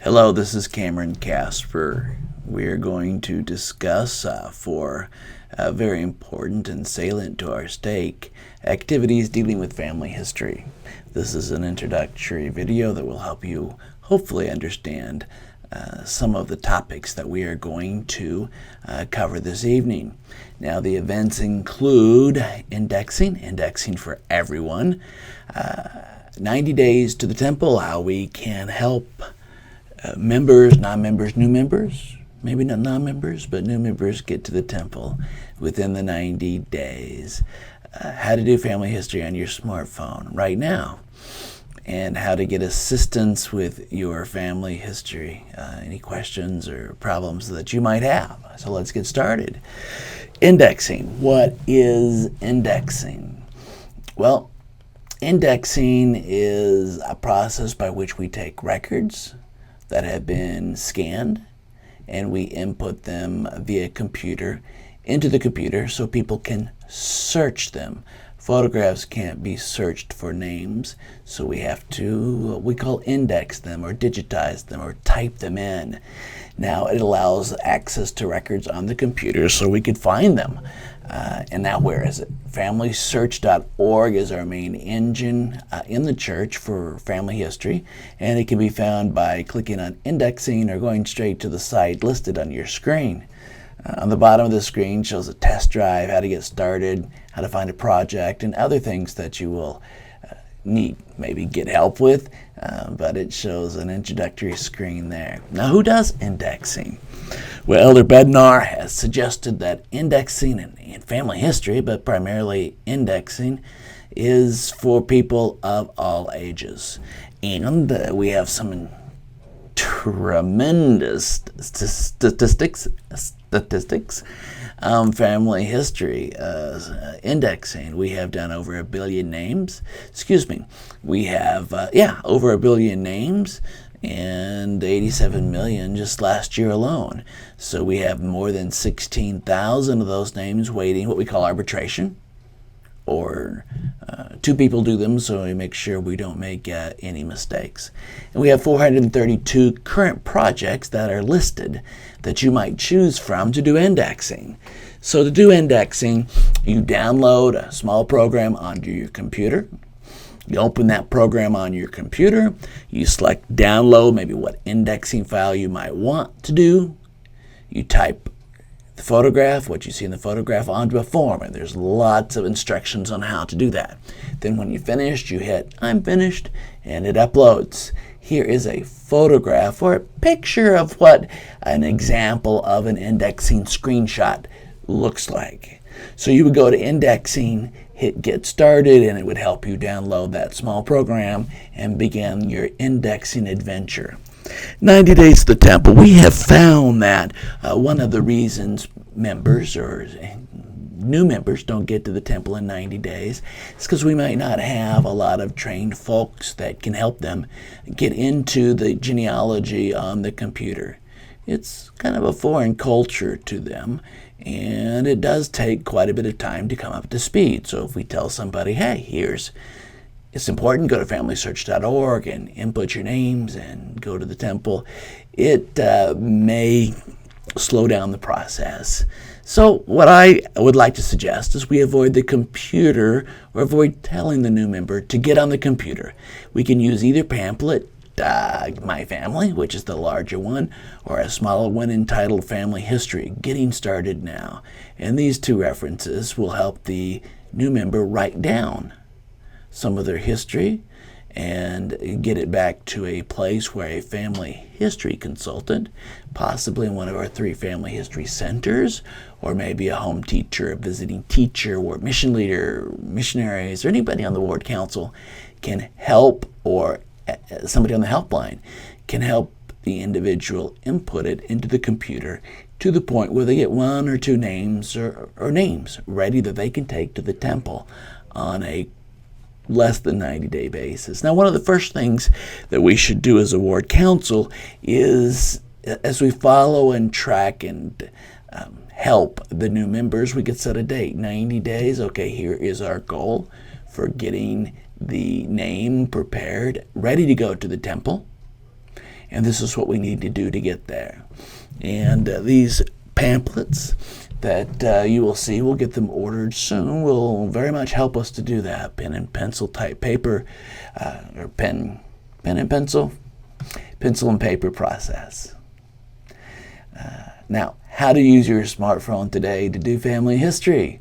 Hello, this is Camron Casper. We are going to discuss for very important and salient to our stake activities dealing with family history. This is an introductory video that will help you hopefully understand some of the topics that we are going to cover this evening. Now, the events include indexing for everyone, 90 days to the temple, how we can help members, non-members, new members, maybe not non-members, but new members get to the temple within the 90 days. How to do family history on your smartphone right now, and how to get assistance with your family history. Any questions or problems that you might have. So let's get started. Indexing. What is indexing? Well, indexing is a process by which we take records that have been scanned and we input them via computer into the computer so people can search them. Photographs can't be searched for names, so we have to, we call index them or digitize them or type them in. Now it allows access to records on the computer so we could find them. And now where is it? FamilySearch.org is our main engine in the church for family history, and it can be found by clicking on indexing or going straight to the site listed on your screen. On the bottom of the screen shows a test drive, how to get started, how to find a project, and other things that you will need, maybe get help with, but it shows an introductory screen there. Now, who does indexing? Well, Elder Bednar has suggested that indexing in family history, but primarily indexing, is for people of all ages. And we have some tremendous statistics, family history indexing. We have done over 1 billion names. We have over 1 billion names and 87 million just last year alone. So we have more than 16,000 of those names waiting, what we call arbitration, or two people do them, so we make sure we don't make any mistakes. And we have 432 current projects that are listed that you might choose from to do indexing. So to do indexing, you download a small program onto your computer. You open that program on your computer. You select download, maybe what indexing file you might want to do. You type the photograph, what you see in the photograph, onto a form, and there's lots of instructions on how to do that. Then when you're finished, you hit I'm finished, and it uploads. Here is a photograph or a picture of what an example of an indexing screenshot looks like. So you would go to indexing, hit get started, and it would help you download that small program and begin your indexing adventure. 90 days to the temple. We have found that one of the reasons members or new members don't get to the temple in 90 days is because we might not have a lot of trained folks that can help them get into the genealogy on the computer. It's kind of a foreign culture to them, and it does take quite a bit of time to come up to speed. So if we tell somebody, hey, it's important, go to familysearch.org and input your names and go to the temple, it may slow down the process. So what I would like to suggest is we avoid the computer or avoid telling the new member to get on the computer. We can use either pamphlet, My Family, which is the larger one, or a smaller one entitled Family History, Getting Started Now. And these two references will help the new member write down some of their history and get it back to a place where a family history consultant, possibly in one of our 3 family history centers, or maybe a home teacher, a visiting teacher, or mission leader, missionaries, or anybody on the ward council can help, or somebody on the helpline can help the individual input it into the computer to the point where they get 1 or 2 names or names ready that they can take to the temple on a less than 90-day basis. Now, one of the first things that we should do as a ward council is, as we follow and track and help the new members, we could set a date, 90 days. Okay, here is our goal for getting the name prepared, ready to go to the temple. and this is what we need to do to get there. And these pamphlets that you will see, we'll get them ordered soon, will very much help us to do that. Pen and pencil type paper, or pen and pencil and paper process. Now, how to use your smartphone today to do family history?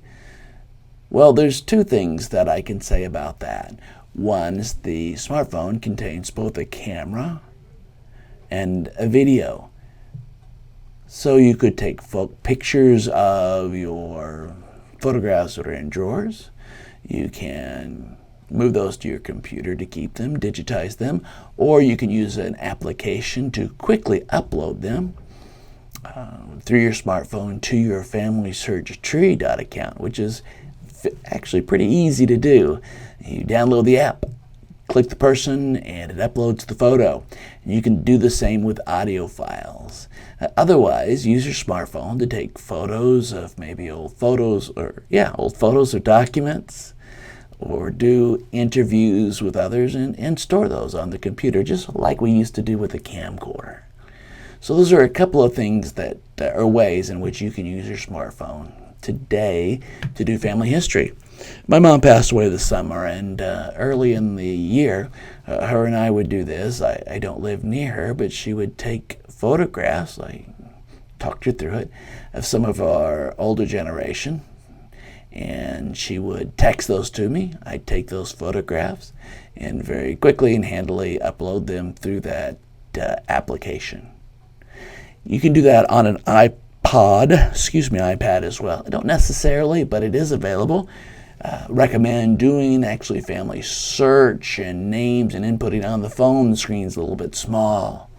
Well, there's two things that I can say about that. One is the smartphone contains both a camera and a video. So you could take pictures of your photographs that are in drawers. You can move those to your computer to keep them, digitize them, or you can use an application to quickly upload them through your smartphone to your Family Search Tree account, which is actually pretty easy to do. You download the app, click the person, and it uploads the photo. And you can do the same with audio files. Otherwise, use your smartphone to take photos of maybe old photos or documents, or do interviews with others and store those on the computer, just like we used to do with a camcorder. So those are a couple of things that are ways in which you can use your smartphone today to do family history. My mom passed away this summer, and early in the year, her and I would do this. I don't live near her, but she would take photographs, I talked her through it, of some of our older generation, and she would text those to me. I'd take those photographs and very quickly and handily upload them through that application. You can do that on an iPad as well. I don't necessarily, but it is available. Recommend doing actually family search and names and inputting on the phone. The screen's a little bit small.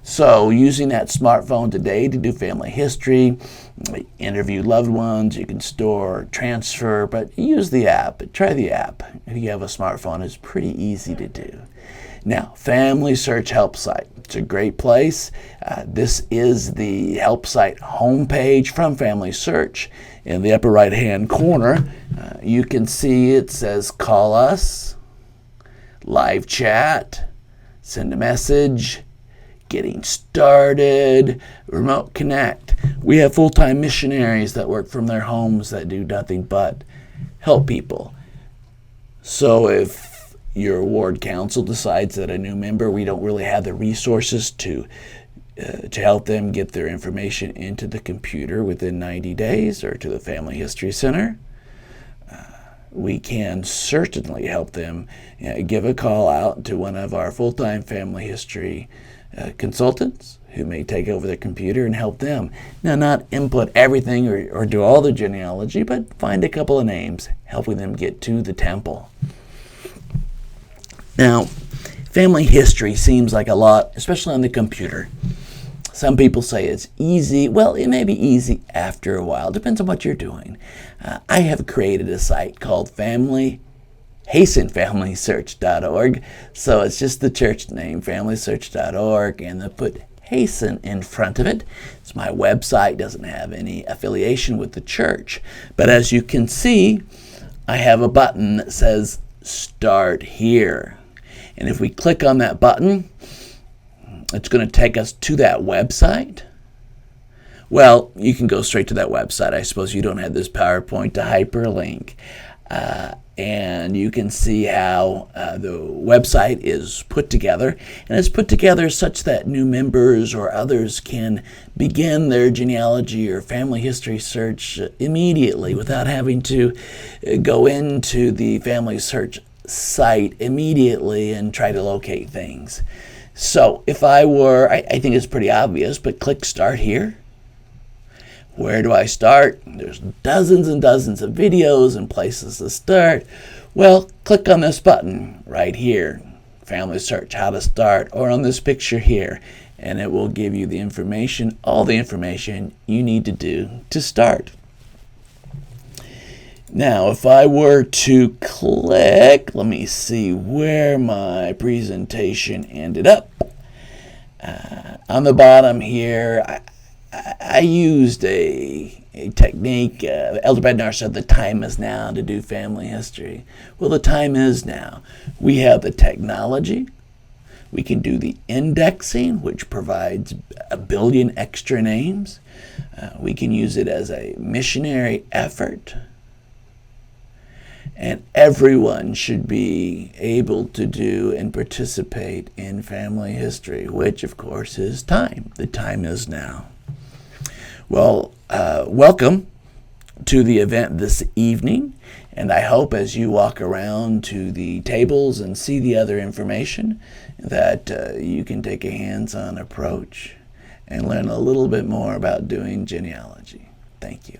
So using that smartphone today to do family history, interview loved ones, you can store, transfer, but use the app. Try the app. If you have a smartphone, it's pretty easy to do. Now, Family Search Help Site. It's a great place. This is the help site homepage from Family Search. In the upper right-hand corner, you can see it says call us, live chat, send a message, getting started, remote connect. We have full-time missionaries that work from their homes that do nothing but help people. So if your ward council decides that a new member, we don't really have the resources to help them get their information into the computer within 90 days or to the Family History Center, we can certainly help them. Give a call out to one of our full-time family history consultants who may take over the computer and help them. Now, not input everything or do all the genealogy, but find a couple of names, helping them get to the temple. Now, family history seems like a lot, especially on the computer. Some people say it's easy. Well, it may be easy after a while. Depends on what you're doing. I have created a site called familysearch.org. So it's just the church name, familysearch.org, and they put Hasten in front of it. It's my website. Doesn't have any affiliation with the church. But as you can see, I have a button that says Start Here. And if we click on that button, it's going to take us to that website. Well, you can go straight to that website. I suppose you don't have this PowerPoint to hyperlink. And you can see how the website is put together. And it's put together such that new members or others can begin their genealogy or family history search immediately without having to go into the Family Search site immediately and try to locate things. So if I think it's pretty obvious, but click Start Here. Where do I start? There's dozens and dozens of videos and places to start. Well, click on this button right here, Family Search, How to Start, or on this picture here, and it will give you the information, all the information you need to do to start. Now, if I were to click, let me see where my presentation ended up. On the bottom here, I used a technique. Elder Bednar said the time is now to do family history. Well, the time is now. We have the technology. We can do the indexing, which provides a billion extra names. We can use it as a missionary effort. And everyone should be able to do and participate in family history, which, of course, is time. The time is now. Well, welcome to the event this evening, and I hope as you walk around to the tables and see the other information that you can take a hands-on approach and learn a little bit more about doing genealogy. Thank you.